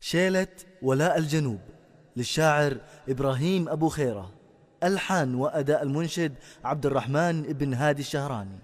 شيلة ولاء الجنوب للشاعر إبراهيم أبو خيرة، ألحان وأداء المنشد عبد الرحمن بن هادي الشهراني.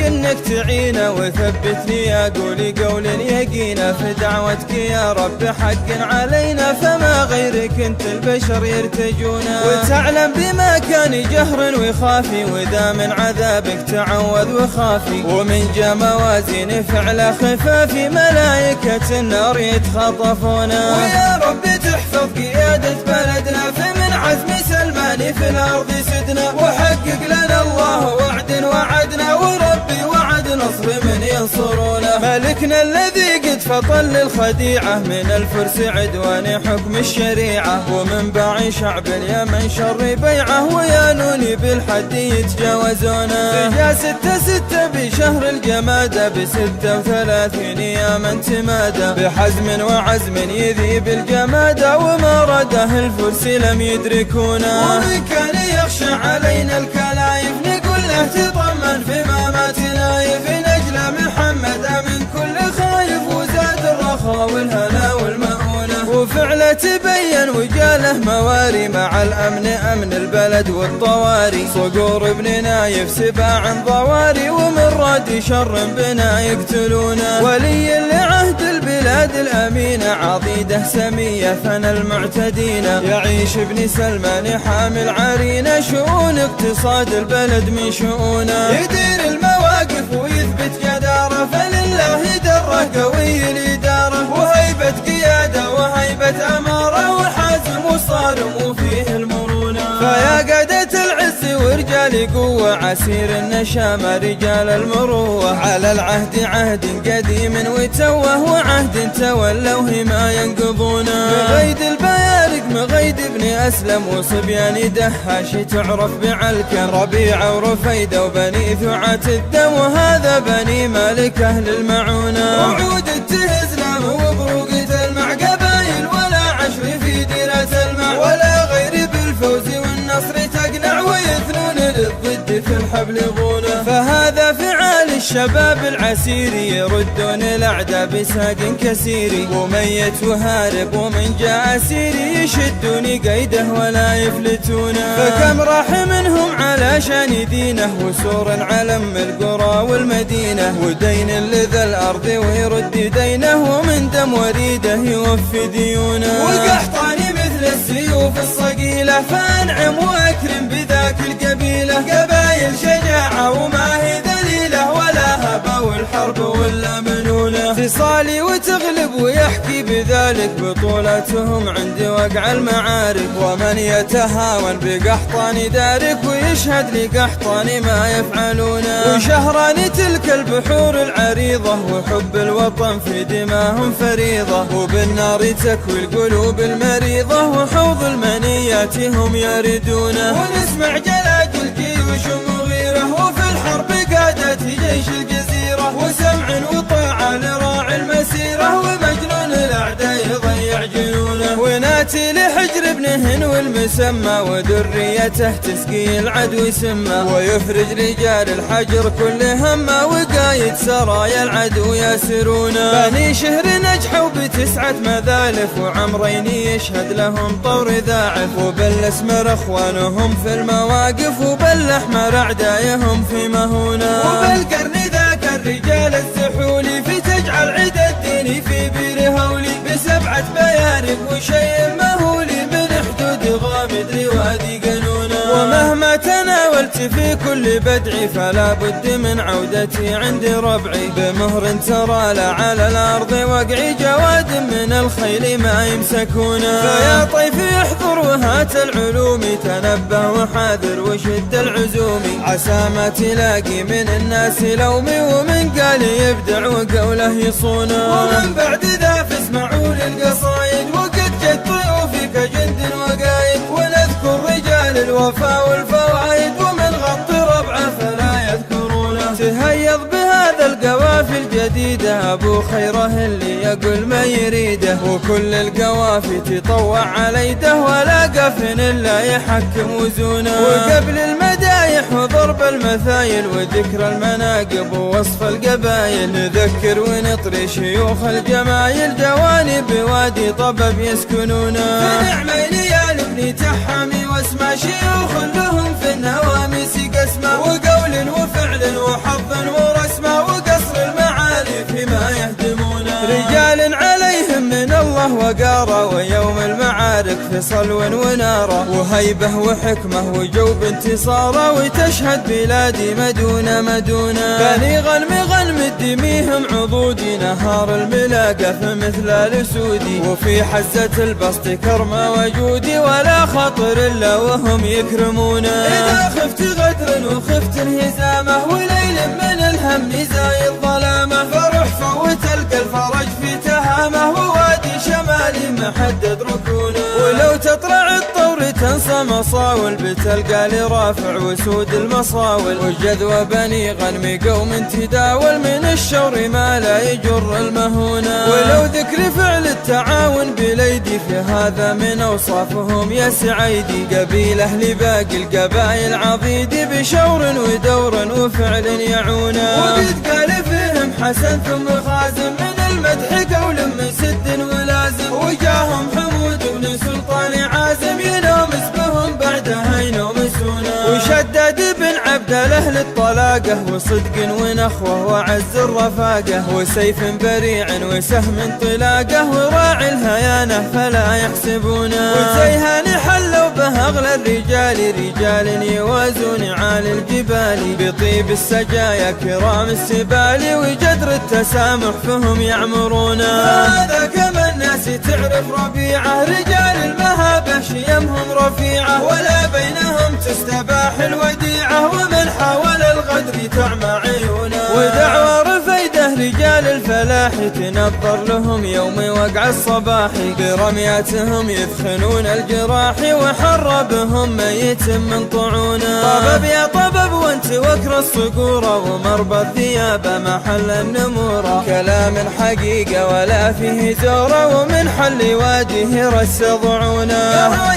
انك تعينا وثبتني يا قولي قول يقينا في دعوتك يا رب حق علينا، فما غيرك انت البشر يرتجونا، وتعلم بما كان جهر وخافي، وذا من عذابك تعوذ وخافي، ومن جا موازين فعل خفافي ملائكة النار يتخطفونا، ويا رب تحفظ قيادة بلدنا، فمن عزم سلمان في الارض سدنا، وحقق لنا الله وعد وعدنا، وربي وعد نصر من ينصرونا، ملكنا الذي قد فطل الخديعة، من الفرس عدوان حكم الشريعة، ومن باع شعب اليمن شر بيعه، ويانوني بالحد يتجاوزونا، فجاء 6/6 بشهر الجمادة، ب36 ياما انتمادا، بحزم وعزم يذيب الجمادة، وما رده الفرس لم يدركونا، ومن كان يخشى علينا الكلايف نقول له تطمن في مامات نايف، نجل محمد من كل خايف، وزاد الرخاء والهنا والمؤونة، وفعله تبين وجاله مواري، مع الأمن أمن البلد والطواري، صقور ابن نايف سباع ضواري، ومن راد شر بنا يقتلونا، ولي لعهد البلاد الأمينة، عضيده سمية فنا المعتدين، يعيش ابن سلمان حامل عرينة، شؤون اقتصاد البلد من شؤونه، يدير المواقف ويثبت جدارة، فلله دره قوي الإدارة، وهيبة قيادة وهيبة أمارة، وحازم وصارم وفيه المرونة، فيا قادة العز ورجال قوة، عسير النشامة رجال المروة، على العهد عهد قديم وتوه، وعهد تولوه ما ينقضونه، بغيد البيارق مغيد ابن أسلم، وصبيان دهاش تعرف بعلكن، ربيعة ورفيدة وبني ثعات الدم، وهذا بني مالك أهل المعونة، وعود التهزلام وبروقة المع، قبايل ولا عشر في ديرة المع، ولا غير بالفوز والنصر تقنع، ويثنون للضد في الحبل غونه، فهذا فعال الشباب العسيري، يردون الأعداء بساق كسيري، وميت وهارب ومن جاء أسيري، يشدون قيده ولا يفلتونه، فكم راح منهم على شان دينه، وسور علم القرى والمدينة، ودين لذا الأرض ويرد دينه، ومن دم وريده يوفي ديونه، وقحطاني مثل السيوف الصقيلة، فانعم واكرم بذاك القبيلة، قبايل شجاعة وما هي ذليلة، ولا هبة والحرب ولا منونة، تصالي وتغلب ويحكي بذلك، بطولتهم عند وقع المعارك، ومن يتهاون بقحطاني دارك، ويشهد لقحطاني ما يفعلونه، وشهران تلك البحور العريضة، وحب الوطن في دماهم فريضة، وبالنار تكوي القلوب المريضة، وحوض المنيات هم يردونه، ونسمع جلاجل الجيوش مغيرة، وفي الحرب قادة جيش الجزيرة، وسمع وطاعة لراعي المسيرة، ومجنون الأعداء يضيع جنونه، وناتي لحجر ابنهن والمسمى، ودريته تسقي العدو سمه، ويفرج رجال الحجر كل همه، وقايد سرايا العدو ياسرونه، بني شهر نجحوا ب9 مذالف، وعمرين يشهد لهم طور ذاعف، وبالاسمر اخوانهم في المواقف، وبالاحمر اعدايهم في مهونه، وبالقرن ذاك الرجال السحولي، في تجعل عيد الدين في بير هولي، ب7 بيارق وشيء مهولي، من حدود غامد لوادي قنونه، ومهما تناولت في كل بدعي، فلا بد من عودتي عند ربعي، بمهر ترى لا على الارض وقعي، جواد من الخيل ما يمسكونه، فيا طيف احضر وهات العلوم، تنبه وحاذر وشد العزوم، عسى ما تلاقي من الناس لومي، ومن قال يبدع وقوله يصونه، ومن بعد ذا فاسمعوا للقصايد، وقد جد ضيوفك جند وقايد، ونذكر رجال الوفا والفوايد، ومن غط ربعه فلا يذكرونه، تهيض بهذا القوافل جديدة أبو خيره اللي يقول ما يريده، وكل القوافي تطوع عليده ولا قفن إلا يحكم وزونه. وقبل المدايح وضرب المثايل وذكر المناقب ووصف القبايل، نذكر ونطري شيوخ الجمايل جوانب وادي طبب يسكنونه. فنعم ليال ابن تحامي واسمع شيوخ لهم في النواميس قسمه، وقول وفعل وحظ ورسمه، وقصر المعالي فيما يهدمونه. رجال عليهم من الله وقاره، ويوم المعارك في صلو وناره، وهيبه وحكمه وجوب انتصاره، وتشهد بلادي مدونة مدونة. بني غنم دميهم عضودي، نهار الملاقة مثل الاسودي، وفي حزة البسط كرمة وجودي، ولا خطر إلا وهم يكرمونه. إذا خفت غدر وخفت انهزامه، وليل من الهم زايد ظلامه، فروح فوت تلقى الفرج في تهامه، ووادي شمالي محدد ركونه. ولو تطلع الطور تنسى مصاول، بتلقى لرافع وسود المصاول، وجذوى بني غنم قوم تداول، من الشور ما لا يجر المهونه. ولو ذكر فعل التعاون بليدي، في هذا من اوصافهم يا سعيدي، قبيله لباقي القبائل عضيدي، بشور ودور وفعل يعونه. وقد قال فيهم حسن ثم خازم، من المدح قول مسد ولازم، وجاهم حمود بن سلطان عازم، ينومس بهم بعدها ينومسونه. وشدد بن عبد الاهل الطلاقه، وصدق ونخوه وعز الرفاقه، وسيف بريع وسهم انطلاقه، وراعي الهيانه فلا يحسبونه. وزيهان حلوا به اغلى الرجال، رجال يوازون عالي الجبال، بطيب السجايا كرام السبال، وجدر التسامح فهم يعمرونه. هذا كما الناس تعرف ربيعه، رجال المهابه شيمهم رفيعه، ولا بينهم تستباح الوديعه، ومن حاول الغدر تعمى عيونه. ودعوى رفيده رجال الفلاح، تنظر لهم يوم وقع الصباح، برمياتهم يثخنون الجراح، وحر بهم ميت من طعونه. طبب يا طبب وانت وكر الصقوره، ومربى الثياب محل النموره، كلام حقيقه ولا فيه زوره، ومن حل واديه رس ضعونه.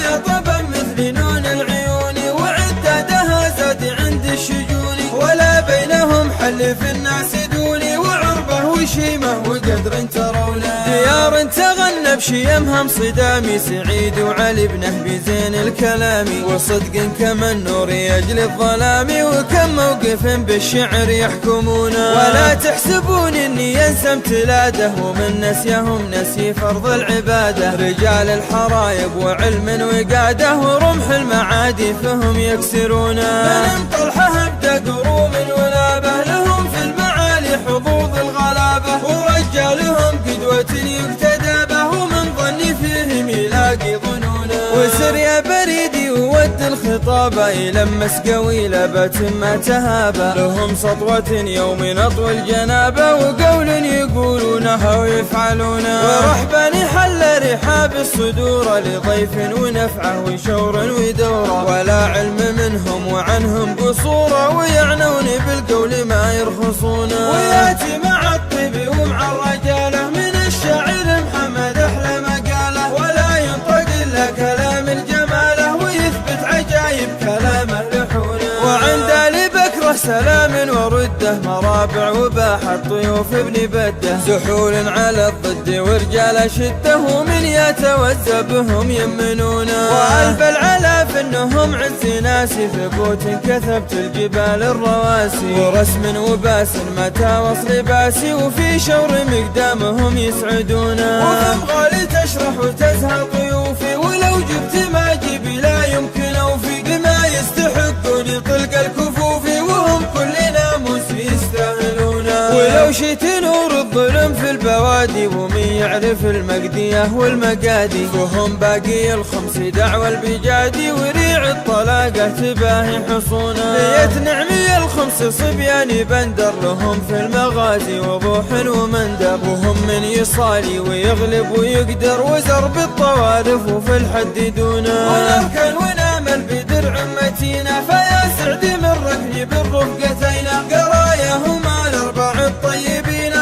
يا طبب مثل نون العيون، وعدادها زاد عند الشجون، ولا بينهم حل في الناس دوني، وعربه وشيمه وقدر ترونه. ديار تغنى بشيمهم صدامي، سعيد وعلي بنه بزين الكلام، وصدق كما النور يجلي الظلام، وكم موقف بالشعر يحكمونه. ولا تحسبون اني ينسى امتلاده، ومن نسيهم نسي فرض العباده، رجال الحرايب وعلم وقاده، ورمح المعادي فهم يكسرونه. من طلحه ابدا قروم ولابه، لهم في المعالي حظوظ الغلابه، ورجالهم قدوة يقتدى به، ومن ظني فيهم يلاقي ظنونه. وسر يا بريدي وود الخطابة، يلمس قويلة ما تهابة، لهم سطوة يوم نطوي الجنابة، وقول يقولونها ويفعلونه. ورحبا حل رحاب الصدور، لضيف ونفعه وشور ودوره، ولا علم منهم وعنهم قصوره، ويعنون بالقول ما يرخصونه. وياتي مع الطيب ومع الرجاله، من الشاعر محمد احلى مقاله، ولا ينطق الا كلام الجماله، ويثبت عجايب كلامه لحونه. وعند ال بكر سلام ورده، مرابع وباحة طيوف ابن بده، سحول على الضد ورجال شده، ومن يتوزى بهم يمنونه. والف العلاف انهم عز ناسي، ثبوت كثبت الجبال الرواسي، ورسم وباس متى وصل باسي، وفي شور مقدامهم يسعدونه. وفي غالي تشرح وتزهى ضيوفي، ولو جبت ما جيبي لا يمكن اوفي، بما يستحقون طلق الكفوف، وهم كل ناموس يستاهلونه. ولو شئت نور الظلم في البوادي، ومن يعرف المقدية والمقادي، وهم باقي الخمس دعوى البجادي، وريع الطلاقة تباهي حصونه. ليت نعمي الخمس صبيان بندر، لهم في المغازي وضوح ومندر، وهم من يصالي ويغلب ويقدر، وزرب الطوارف وفي الحد دونه. ونركن ونامل بدرع متينة، فيا سعدي من ركني بالرفقتين، قراياهما الاربع الطيبين،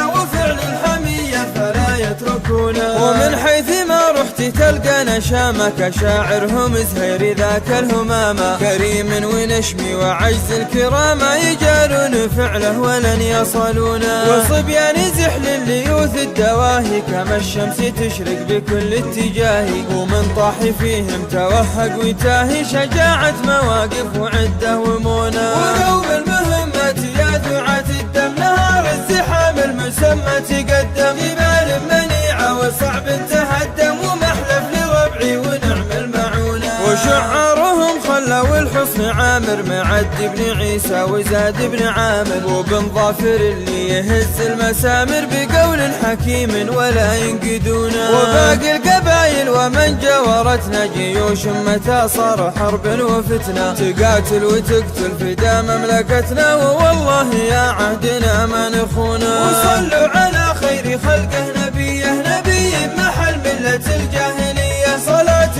ومن حيث ما رحت تلقى نشامك شاعرهم زهير ذاك الهمامة كريم ونشمي وعجز الكرامة يجالون فعله ولن يصلون وصبيان زحل الليوث الدواهي كما الشمس تشرق بكل اتجاه ومن طاح فيهم توهق ويتاهي شجاعة مواقف وعدة ومونة وقوم المهمة يا ذعاة الدم نهار الزحام المسمى تقدم جبال منيعة وصعب تهدم ومحلف لربعي ونعم المعونة وشعارهم خلوا الحصن عامر معد بن عيسى وزاد بن عامر وبن ظافر اللي يهز المسامر بقول حكيم ولا ينقدونه وباقي القبايل ومن جاورتنا جيوش متى صار حرب وفتنة تقاتل وتقتل فدا مملكتنا ووالله يا عهدنا ما نخونه وصلوا على خير خلقه نبيه نبي محل ملة الجاهلية صلاة